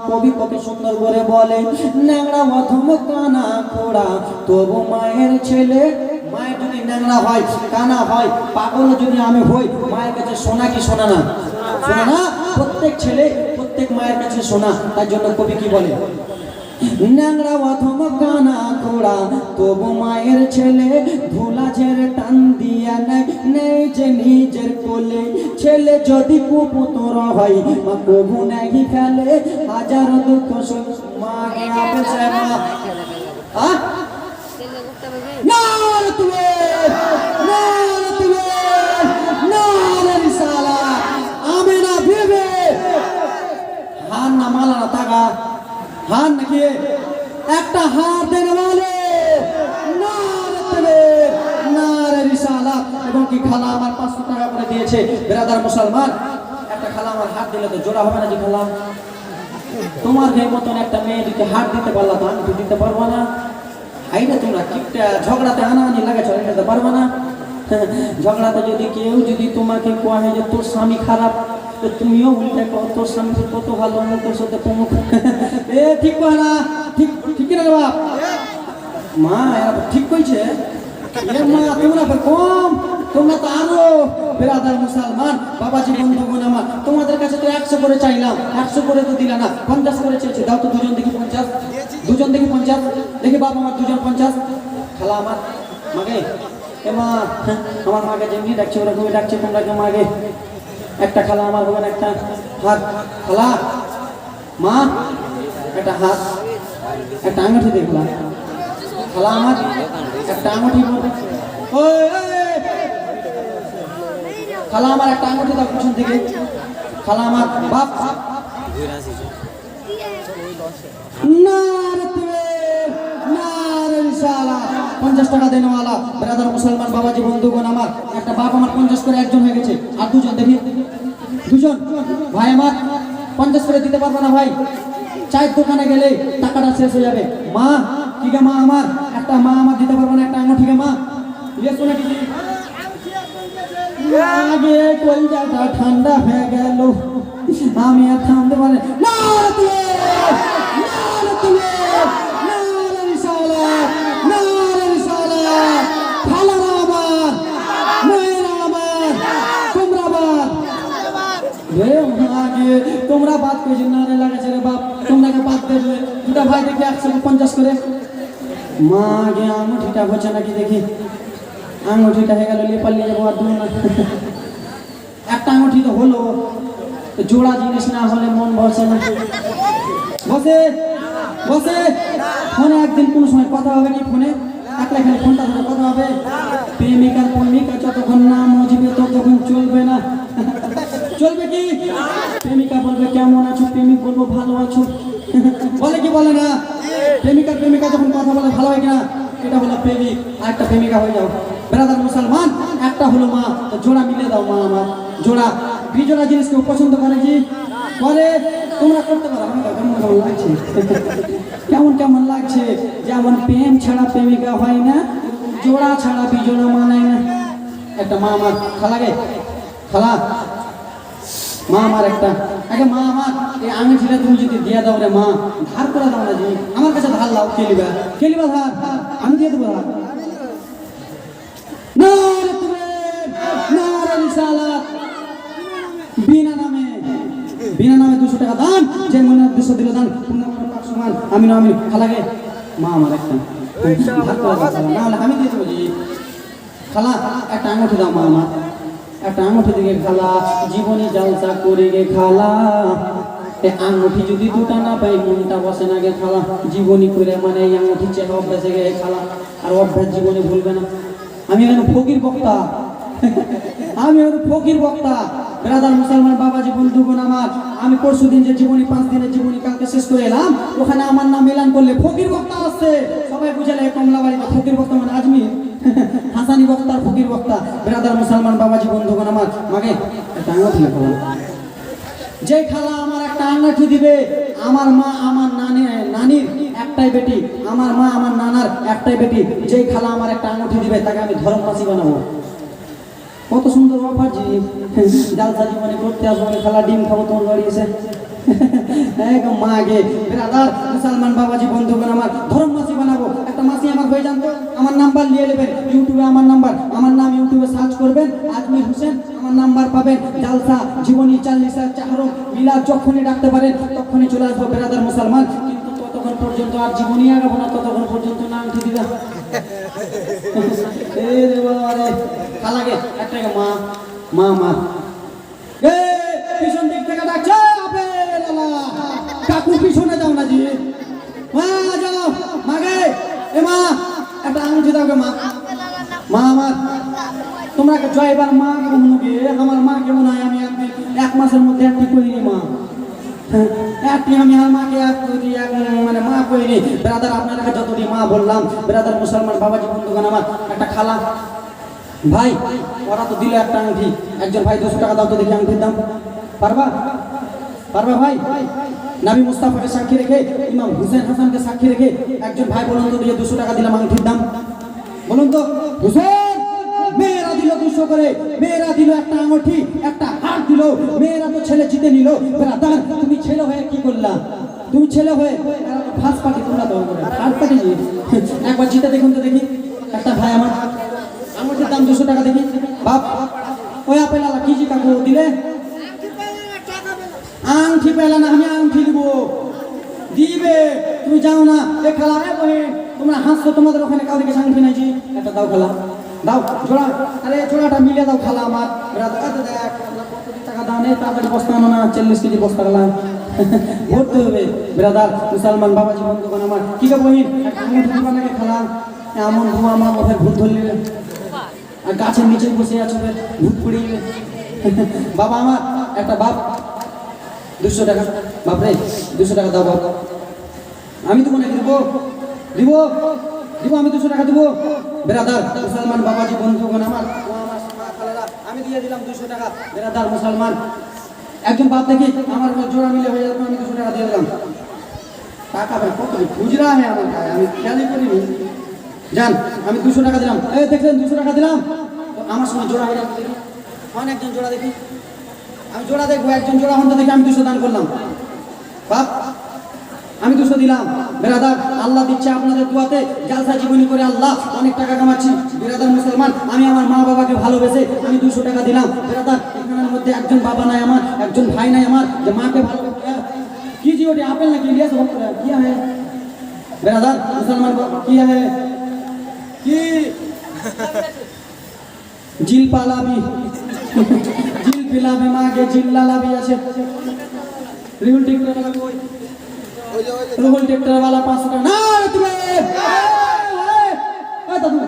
কবি কত সুন্দর করে বলে, ন্যাংরা অধম কানা খোড়া তবু মায়ের ছেলে। মায়ের যদি ন্যাংরা হয়, কানা হয়, পাগল যদি আমি হই, মায়ের কাছে সোনা কি সোনা না? সোনা না? প্রত্যেক ছেলে প্রত্যেক মায়ের কাছে সোনা। তার জন্য কবি কি বলে, ন্যাংরা অধম কানা খোড়া তবু মায়ের ছেলে, ভোলা ঝেড়ে টান দিয়া নেই যে নিজের কোলে। ছেলে যদি কুপুতর হয়, মা কবু নাহি ফেলে, হাজার দুঃখ মাগে আপেছে মা। হার না মালা না তাগা, হার নাকি একটা হার দেন বলে এবং কি খালা আমার 500 টাকা করে দিয়েছে। বেরাদার মুসলমান, একটা খালা আমার হাত দিলে তো জোড়া হবে না যে খালা? তোমার যে মতন একটা মেয়ে যদি হাত দিতে পারলা তো আমি দিতে পারবো না? আইনা তোমরা কিপটা ঝগড়াতে হানাহানি লাগে, চলে যেতে পারবো না? ঝগড়াতে যদি কেউ যদি তোমাকে কয় যে তোর স্বামী খারাপ, তো তুমিও উল্টে কো তোর স্বামী কত ভালো, তোর সাথে প্রমুখ। এ ঠিক কয় না? ঠিক ঠিক না বাপ? মা ঠিক কইছে। এ মা তোমরা কম, তোমরা তো আরো। বেরাদার মুসলমান, বাবাজি বন্ধুগণ আমার, তোমাদের কাছে তো 100 করে চাইলাম, 100 করে তো দিলা না, 50 করে চেয়েছি। দাও তো দুজন দেখি 50, দুজন দেখি 50, দেখি বাবা আমার দুজন 50। খালা আমার মাগে, এ মা আমার মাকে যেমনি ডাকছে ওরকমই ডাকছে, তোমরা কেউ মাগে। একটা খালা আমার হবেন, একটা হাত। খালা মা একটা হাত, একটা আঙুঠি দেখলাম। খালা আমার একটা আঙুঠি, খালা আমার একটা আঙুঠি দাও পিছন থেকে। খালা আমার বাপ না 50 টাকা দেনওয়ালা। ব্রাদার মুসলমান, বাবাজি বন্ধুগণ আমার, একটা বাপ আমার 50 করে একজন হয়ে গেছে, আর দুজন দেখি, দুজন ভাই আমার 50 করে দিতে পারবে না ভাই? চায়ের দোকানে গেলে টাকাটা শেষ হয়ে যাবে। মা ঠিক আছে, মা আমার একটা, মা আমার দিতে পারবে না একটা আঙুঠি? মা আগে কলজাটা ঠান্ডা হয়ে গেল, আমি আর থামতে পারি না। তোমরা বাদ করছি না রে, লাগাছে রে বাপ, তোমরাকে বাদ দেবে। দুটা ভাই দেখি 150 করে। মা আগে আঙুঠিটা হচ্ছে নাকি দেখি। আঙুঠিটা হয়ে গেল, লেপার নিয়ে যাবো আর দূর না। একটা আঙুঠি তো হলো, জোড়া জিনিস না হলে মন বসে না। বসে বসে ফোনে একদিন কোন সময় কথা হবে কি? ফোনে একলা খালি ফোনটা ধরে কথা হবে? প্রেমিকার প্রেমিকা যতক্ষণ না মজবে ততক্ষণ চলবে না। চলবে কি? প্রেমিকা বলবে কেমন আছো, প্রেমিক বলবো ভালো আছো। বলে কি বলে না? প্রেমিকার প্রেমিকা যখন কথা বলে ভালো হয় কিনা, এটা হলো প্রেমিক। আর একটা প্রেমিকা হয়ে যাও। ব্রাদার মুসলমান, একটা হলো মা, জোড়া মিলে দাও। মা আমার জোড়া, বিজোড়া জিনিস কেউ পছন্দ করে কি? করে। তোমরা করতে পারো। কেমন কেমন লাগছে? কেমন কেমন লাগছে? যেমন প্রেম ছাড়া প্রেমিকা হয় না, জোড়া ছাড়া বিজোড়া মানায় না। একটা মা আমার খালাগে, খালা মা আমার একটা, আগে মা আমার এই আঙুঠিটা তুমি যদি দিয়ে দাও রে মা, ধার করে দাও না, জি আমার কাছে ধার লাও। খেলিবা খেলিবা ধার, আমি দিয়ে দেবো ধার। বিনা নামে, বিনা নামে 200 টাকা দান, যে মনে 200 দিলে দান, সমান আমি না আমি। খালাগে মা আমার একটা ধার করে দাও, না হলে আমি দিয়ে দেবো জি। খালা একটা আঙুঠি দাও মা আমার, একটা আঙুঠি দিকে। খালা জীবনে জালসা করে গে খালা, আঙুঠি যদি দুটা না পাই মনটা বসে না গে খালা। জীবনী করে মানে এই আঙুঠি চেয়ে অভ্যাসে গে খালা, আর অভ্যাস জীবনে ভুলবে না। আমি এখন ফকির বক্তা, আমি এখন ফকির বক্তা। ব্রাদার মুসলমান, বাবাজি বন্ধুগণ আমার, আমি পরশু দিন যে জীবনী 5 দিনের জীবনী কালকে শেষ করে এলাম, ওখানে আমার নাম এলান করলে ফকির বক্তা আসছে। সবাই বুঝালে কমলাবাড়িতে ফকির বক্তা মানে আজমির, হাসানি বক্তার ফকির বক্তা। ব্রাদার মুসলমান, বাবাজি বন্ধুগণ আমার, মাগে একটা আঙুঠি খালা। যে খালা আমার একটা আঙুঠি দিবে, আমার মা আমার নানির একটাই বেটি, আমার মা আমার নানার একটাই বেটি। যে খালা আমার একটা আঙুঠি দিবে তাকে আমি ধর্মবাসী বানাবো। কত সুন্দর অফার জি। জালসা জীবনে করতে আসবো খালা ডিম খাবো তোমার বাড়ি এসে। মা গে ব্রাদার মুসলমান বাবাজি বন্ধুগণ আমার ধর্ম মাসি বানাবো, একটা মাসি আমার হয়ে যান তো। আমার নাম্বার নিয়ে নেবেন, ইউটিউবে আমার নাম্বার, আমার নাম ইউটিউবে সার্চ করবেন আজমির হোসেন, আমার নাম্বার পাবেন। জালসা জীবনী 40 চাহরম মিলাদ যখনই ডাকতে পারেন তখনই চলে আসবো ব্রাদার মুসলমান। কিন্তু ততক্ষণ পর্যন্ত আর জীবনী আগাবো না, ততক্ষণ পর্যন্ত নাম ঠিক দিবা। খালাগে একটা মা মা মা পিছন দিক থেকে ডাকছে কাকু, পিছনে যাও না জি, মা যাও মাগে। এ মা একটা আঙুঠি দাও গে মা, মা আমার তোমরা জয়বার মা কেমন গে, আমার মা কেমন হয় আমি এক মাসের মধ্যে একটি করিনি মা, একটি আমি আর মাকে মানে মা করিনি। ব্রাদার আপনারা যতটি মা বললাম ব্রাদার মুসলমান বাবাজি বন্ধুগণ আমার একটা খালা ভাই ওরা তো দিল একটা আংটি, একজন ভাই 200 টাকা দাও তো দেখি আংটির দাম, পারবা পারবা ভাই? নবী মুস্তাফাকে সাক্ষী রেখে ইমাম হুসেন হাসানকে সাক্ষী রেখে একজন ভাই বলুন তো দিয়ে 200 টাকা দিলাম আংটির দাম, বলুন তো। হুসেন মেয়েরা দিল 200 করে, মেয়েরা দিল একটা আংটি একটা হার দিল, মেয়েরা তো ছেলে জিতে নিল। ব্রাদার তুমি ছেলে হয়ে কি করলা? তুমি ছেলে হয়ে ফার্স্ট পার্টি তোমরা তো ফার্স্ট পার্টি একবার জিতে দেখুন তো দেখি। একটা ভাই আমার আঙুঠির দাম 200 টাকা দেখি, বাপ ওই আপেল আলা কি জি কাকু দিলে? আংটি পেলা না, আমি আংটি দিব দিবে, তুমি যাও না। এ খালা তোমরা হাসছো, তোমাদের ওখানে কাউকে কাছে আংটি নাই জি, একটা দাও খালা দাও জোড়া, আরে জোড়াটা মিলে দাও খালা আমার। দেখ টাকা দাও নেই, তাড়াতাড়ি বস্তা আনো না, 40 কেজি বস্তা গেলাম ভরতে হবে। ব্রাদার মুসলমান বাবাজি বন্ধুগণ আমার কি গো বহিন আঙুঠি দিবা নাকি খালা? এমন ধোঁয়া আমার মাথায় ভূত ধরলে, আর গাছের নিচে বসে আছো ভূত পড়িয়ে। বাবা আমার একটা বাপ 200 টাকা, বাপরে 200 টাকা দাও বাপ, আমি তো মনে দিব দিব দিব, আমি 200 টাকা দিব। ব্রাদার মুসলমান বাবাজি বন্ধুগণ আমার আমি দিয়ে দিলাম 200 টাকা। ব্রাদার মুসলমান একজন বাপ দেখি আমার জোড়া মিলে হয়ে যাবে, আমি 200 টাকা দিয়ে দিলাম। টাকা ভাই কত খুচরা হয় আমার ভাই, আমি খেয়ালই করিনি। যান আমি 200 টাকা দিলাম, এই দেখলেন 200 টাকা দিলাম, আমার সময় জোড়া হয়ে যাবে দেখি, একজন জোড়া দেখি, আমি জোড়া দেখবো, একজন জোড়া হন দেখি আমি 200 দান করলাম। বাপ আমি 200 দিলাম। ব্রাদার আল্লাহ দিচ্ছে আপনাদের দোয়াতে, জালসা জীবনী করে আল্লাহ অনেক টাকা কামাচ্ছি। ব্রাদার মুসলমান আমি আমার মা বাবাকে ভালোবেসে আমি 200 টাকা দিলাম। ব্রাদার এখানের মধ্যে একজন বাবা নাই আমার, একজন ভাই নাই আমার, যে মাকে ভালো কি জি ওটি আপেল নাকি ইলিয়াস কি है ব্রাদার মুসলমান কি है কি জিল পালাবি জিল পিলাবি মাগে জিল লালাবি আছে। রিহুল টিকটক वाला कोई রিহুল টিকটক वाला 500 টাকা না তুমি এ দাদু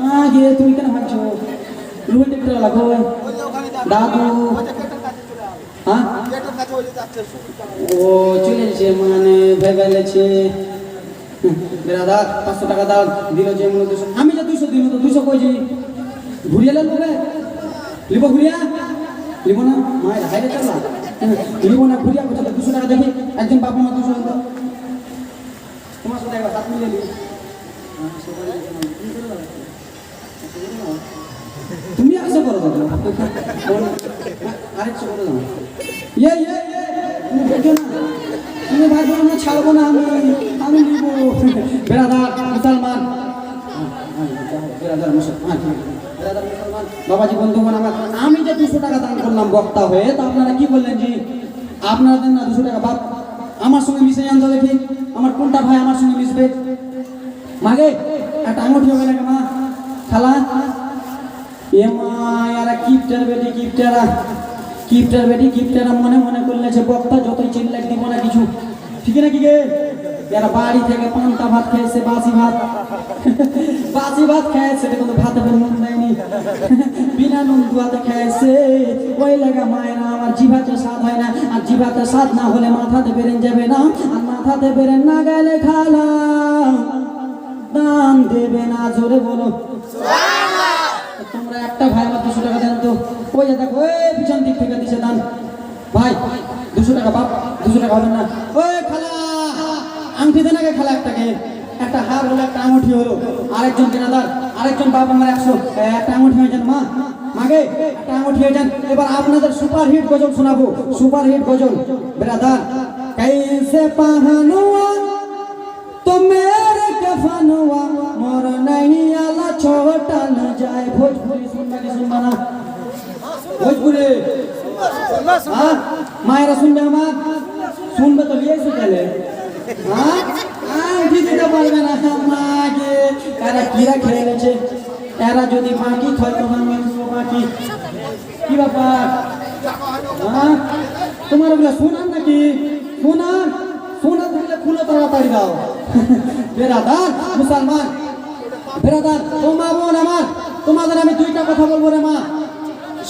মাগে তুমি কেন ভাবছো? রিহুল টিকটক वाला कोई দাদু হ্যাঁ ও চলেছে মানে ভেবেলেছে। ব্রাদার 500 টাকা দাও দিল যে মনে 200, আমি যে 200 দিল তো 200 কই জি ঘুরিয়ে লাগবে লিব ঘুরিয়া লিব না মায়ের হাইরে চল না লিব না ঘুরিয়া কোথা 200 টাকা দেখি একজন বাবা মা 200 দাও তোমার সাথে একবার হাত মিলে নি তুমি আসো করো দাদা আরেকটু করে দাও ये তুমি দেখো না তুমি ভাবো না ছাড়বো না আমি নিব। ব্রাদার মুসলমান ব্রাদার মুসলমান বাবাজি বন্ধুগণ আমার আমি যে 200 টাকা দান করলাম বক্তা হয়ে, তা আপনারা কি বললেন জি আপনারা দেন না 200 টাকা বাপ আমার সঙ্গে মিশে যান তো দেখি আমার কোনটা ভাই আমার সঙ্গে মিশবে। মাগে একটা আঙুঠি হবে না মা খালা এ মা यार কিপটার বেটি কিপটারা কিপটার বেটি কিপটারা মনে মনে করলে যে বক্তা যতই চিল্লাই দিব না কিছু ঠিক না কি গে যারা বাড়ি থেকে পান্তা ভাত খেয়েছে বাসি ভাত খেয়েছে কিন্তু ভাতে নুন দেয়নি বিনা নুন দুয়াতে খেয়েছে ওই লাগা মায়েরা আমার জিভাতে স্বাদ হয় না, আর জিভাতে স্বাদ না হলে মাথাতে বেরেন যাবে না, আর মাথাতে বেরেন না গেলে খালা দান দেবে না। জোরে বলো তোমরা একটা ভাই আমার 200 টাকা দেন তো, ওই যে দেখো ওই পিছন দিক থেকে দিছে দান ভাই 200 টাকা বাপ 200 টাকা হবে না। ওই খালা আংটি দেন আগে খালা একটাকে, একটা হার হলো একটা আঙুঠি হলো, আরেকজন কেনাদার আরেকজন বাপ আমার 100 একটা আঙুঠি হয়ে যান মা মাগে একটা আঙুঠি হয়ে যান। এবার আপনাদের সুপারহিট গজল শোনাবো, সুপারহিট গজল। ব্রাদার कैसे पहनुआ तो मेरे कफनुआ मोर नहीं आला छोटा न जाए। भोजपुरी सुनना की सुनना ना भोजपुरी हाँ मायरा सुनबे हमार सुनबे तो लिए सुनले हाँ आंधी दिते পারবে না মাগে কারা কিরা খেলে গেছে এরা যদি মাকি থয় তো আমি মাকি কি ব্যাপার হ্যাঁ তোমার ওগুলা শোনান নাকি শোনান শোনান থাকলে খুলে তাড়াতাড়ি দাও। বেরাদার মুসলমান বেরাদার ও মা বোন আমার তোমাদের আমি দুইটা কথা বলবো রে মা।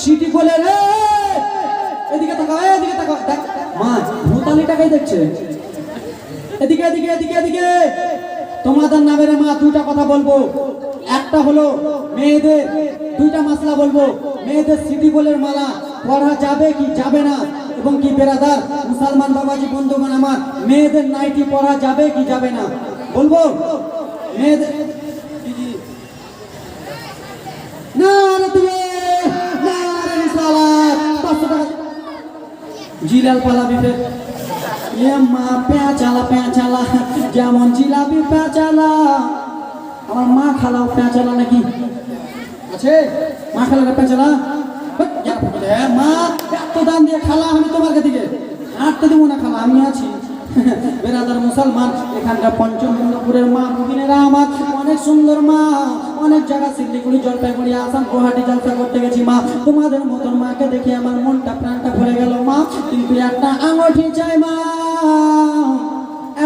সিটি খোলে রে এদিকে তাকাও এদিকে তাকাও দেখ মা ভূতালিটাকেই দেখছে এদিকে এদিকে এদিকে এদিকে তোমাদের নামে রে মা দুইটা কথা বলবো। একটা হলো মেয়েদের দুইটা মাসলা বলবো। মেয়েদের সিটি গোলের মালা পড়া যাবে কি যাবে না এবং কি বেরাদার মুসলমান বাবাজি বন্ধুগণ আমার মেয়েদের নাইটি পড়া যাবে কি যাবে না বলবো। মেয়েদের না রে তুমি না রে রিসালাত 500 টাকা জিলাল পালাবি ফের এ মা পেঁচালা যেমন জিলাপি পেঁচালা আমার মা খালাও পেঁচালা নাকি আছে মা খালাটা পেঁচালা মা এত দাম দিয়ে খালা আমি তোমার দিকে আটতে দেবো না খালা আমি আছি। বেরাদার মুসলমান এখানকার পঞ্চমপুরের মা মুমিনেরা আমার অনেক সুন্দর মা অনেক জায়গা শিলিগুড়ি জলপাইগুড়ি আসাম গুয়াহাটি জলসা করতে গেছি মা তোমাদের মতন মাকে দেখে আমার মনটা প্রাণটা ভরে গেল মা। কিন্তু একটা আঙুঠি চাই মা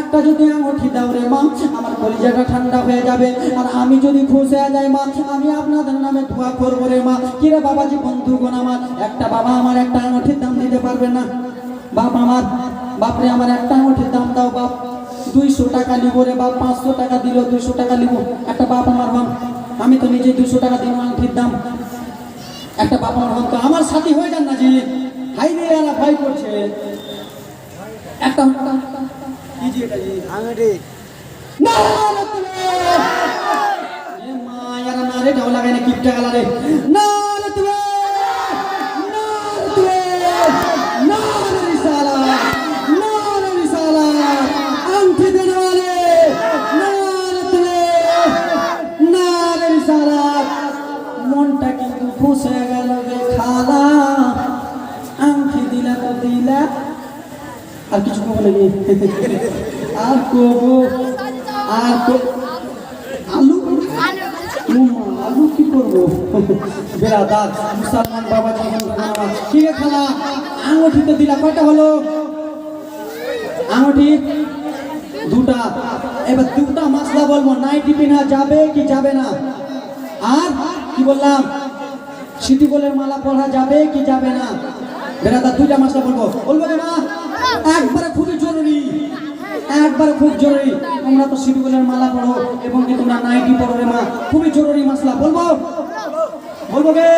একটা যদি আঙুঠি দাও রে মা আমার কলিজাটা ঠান্ডা হয়ে যাবে আর আমি যদি খুশ হয়ে যাই মা আমি আপনাদের নামে দোয়া করবো রে মা। কিরে বাবাজি বন্ধুগণ আমার একটা বাবা আমার একটা আঙুঠির দাম দিতে পারবে না বাপ আমার বাপরে আমার একটা আঙুঠির দাম দাও বাপ 200 টাকা নিব রে বাপ 500 টাকা দিল 200 টাকা নিব একটা বাপ আমার হন আমি তো নিজে 200 টাকা দিব আঙুঠির দাম একটা বাপ আমার হন তো আমার সাথী হয়ে যান না জি হাই রে এরা ভয় করছে একটা আঙুঠি না এ মা এরা না রে ঢাউ লাগায় না কিপটা গালা রে না রে তুমি না রে তুমি না রে রিসালা আংটি দেনে वाले না রে তুমি না রে রিসালা মনটা কিন্তু খুশ হয়ে গেল রে খালা আংটি দিলা তো দিলা আর কিছু কবো নাকি আর কবো আর আলু আলু কি করবো বেরাদার মুসলমান বাবা কি খালা আঙুঠি তো দিলা কয়টা হলো আঙুঠি দুটা এবার দুটা মাসলা বলবো নাইটি পিনা যাবে কি যাবে না আর কি বললাম সিটি গোলের মালা পড়া যাবে কি যাবে না বেরাদার দুইটা মাসলা বলবো বলবো না একবারে খুবই জরুরি একবারে খুব জরুরি তোমরা তো সিটি গোলের মালা পড়ো এবং কি তোমরা নাইটি পড়ো রে মা খুবই জরুরি মাসলা বলবো বলবো গে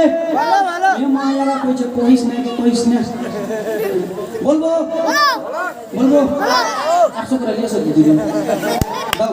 এ মা এরা কইছে কইস না বলবো বলবো 800 করে লিয়ে সব দিবেন দাও